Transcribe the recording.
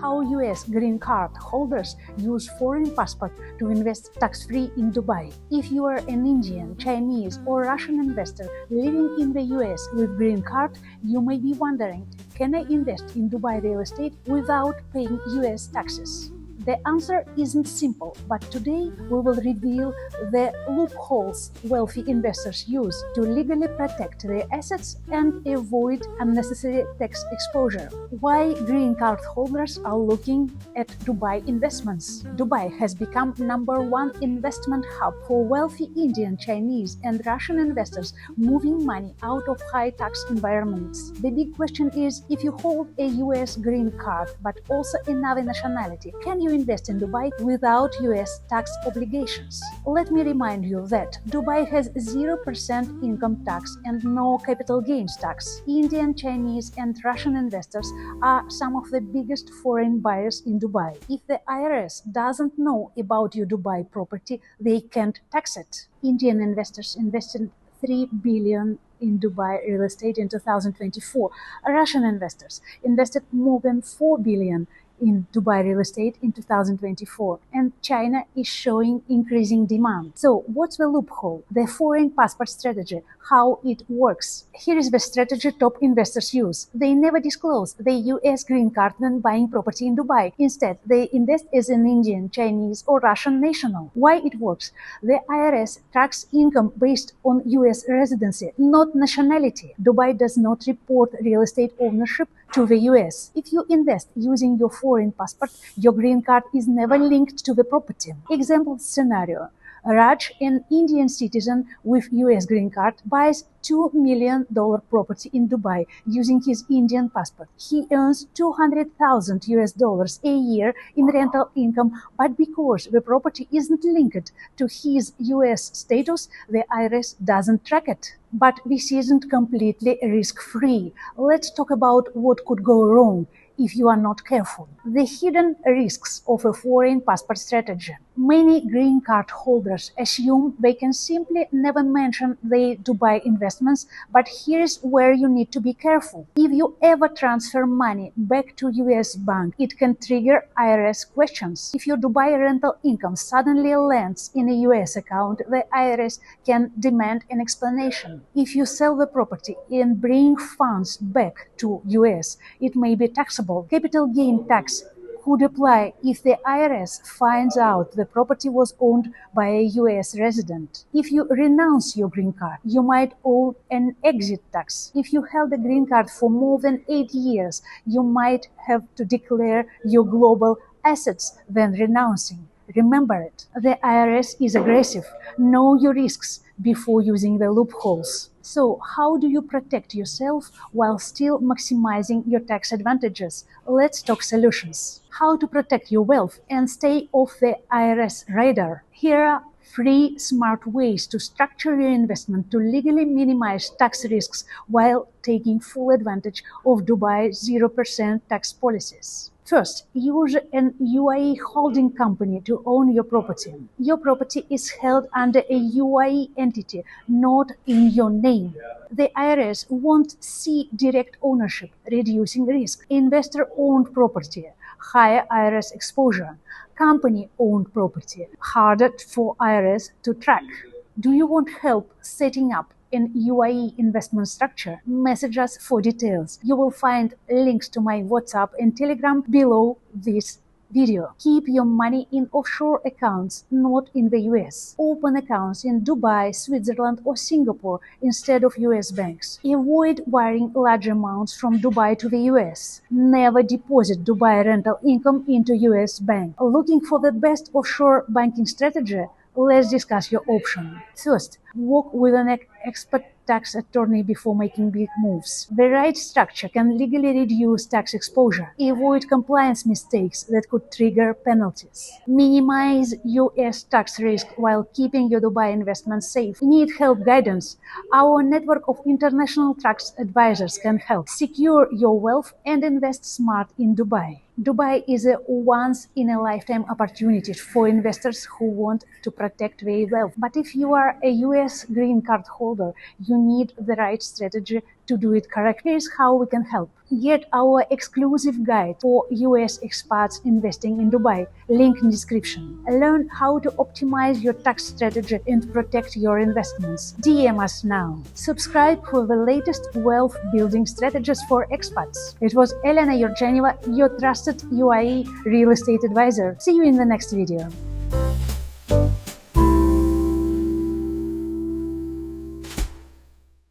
how US green card holders use foreign passport to invest tax-free in Dubai. If you are an Indian, Chinese, or Russian investor living in the US with green card, you may be wondering, can I invest in Dubai real estate without paying US taxes? The answer isn't simple, but today we will reveal the loopholes wealthy investors use to legally protect their assets and avoid unnecessary tax exposure. Why green card holders are looking at Dubai investments. Dubai has become #1 investment hub for wealthy Indian, Chinese, and Russian investors moving money out of high-tax environments. The big question is, if you hold a US green card but also another nationality, can you invest in Dubai without US tax obligations? Let me remind you that Dubai has 0% income tax and no capital gains tax. Indian, Chinese, and Russian investors are some of the biggest foreign buyers in Dubai. If the IRS doesn't know about your Dubai property, they can't tax it. Indian investors invested $3 billion in Dubai real estate in 2024. Russian investors invested more than $4 billion in Dubai real estate in 2024, and China is showing increasing demand. So what's the loophole? The foreign passport strategy, how it works. Here is the strategy top investors use. They never disclose the US green card when buying property in Dubai. Instead, they invest as an Indian, Chinese, or Russian national. Why it works? The IRS tracks income based on US residency, not nationality. Dubai does not report real estate ownership to the US. If you invest using your foreign passport, your green card is never linked to the property. Example scenario. Raj, an Indian citizen with US green card, buys $2 million property in Dubai using his Indian passport. He earns $200,000 a year in rental income, but because the property isn't linked to his US status, the IRS doesn't track it. But this isn't completely risk-free. Let's talk about what could go wrong if you are not careful. The hidden risks of a foreign passport strategy. Many green card holders assume they can simply never mention their Dubai investments, but here's where you need to be careful. If you ever transfer money back to US bank, it can trigger IRS questions. If your Dubai rental income suddenly lands in a US account, the IRS can demand an explanation. If you sell the property and bring funds back to US, it may be taxable. Capital gain tax could apply if the IRS finds out the property was owned by a US resident. If you renounce your green card, you might owe an exit tax. If you held a green card for more than 8 years, you might have to declare your global assets when renouncing. Remember it. The IRS is aggressive. Know your risks before using the loopholes. So, how do you protect yourself while still maximizing your tax advantages? Let's talk solutions. How to protect your wealth and stay off the IRS radar. Here are 3 smart ways to structure your investment to legally minimize tax risks while taking full advantage of Dubai's 0% tax policies. First, use an UAE holding company to own your property. Your property is held under a UAE entity, not in your name. The IRS won't see direct ownership, reducing risk. Investor-owned property, higher IRS exposure. Company-owned property, harder for IRS to track. Do you want help setting up an UAE investment structure? Message us for details. You will find links to my WhatsApp and Telegram below this video. Keep your money in offshore accounts, not in the US. Open accounts in Dubai, Switzerland, or Singapore instead of US banks. Avoid wiring large amounts from Dubai to the US. Never deposit Dubai rental income into US bank. Looking for the best offshore banking strategy? Let's discuss your option. First, work with an expert tax attorney before making big moves. The right structure can legally reduce tax exposure. Avoid compliance mistakes that could trigger penalties. Minimize US tax risk while keeping your Dubai investments safe. Need help guidance? Our network of international tax advisors can help. Secure your wealth and invest smart in Dubai. Dubai is a once-in-a-lifetime opportunity for investors who want to protect their wealth. But if you are a US green card holder, you need the right strategy to do it correctly. Here's how we can help. Get our exclusive guide for US expats investing in Dubai, link in description. Learn how to optimize your tax strategy and protect your investments. DM us now. Subscribe for the latest wealth building strategies for expats. It was Elena Yurgeneva, your trusted UAE real estate advisor. See you in the next video.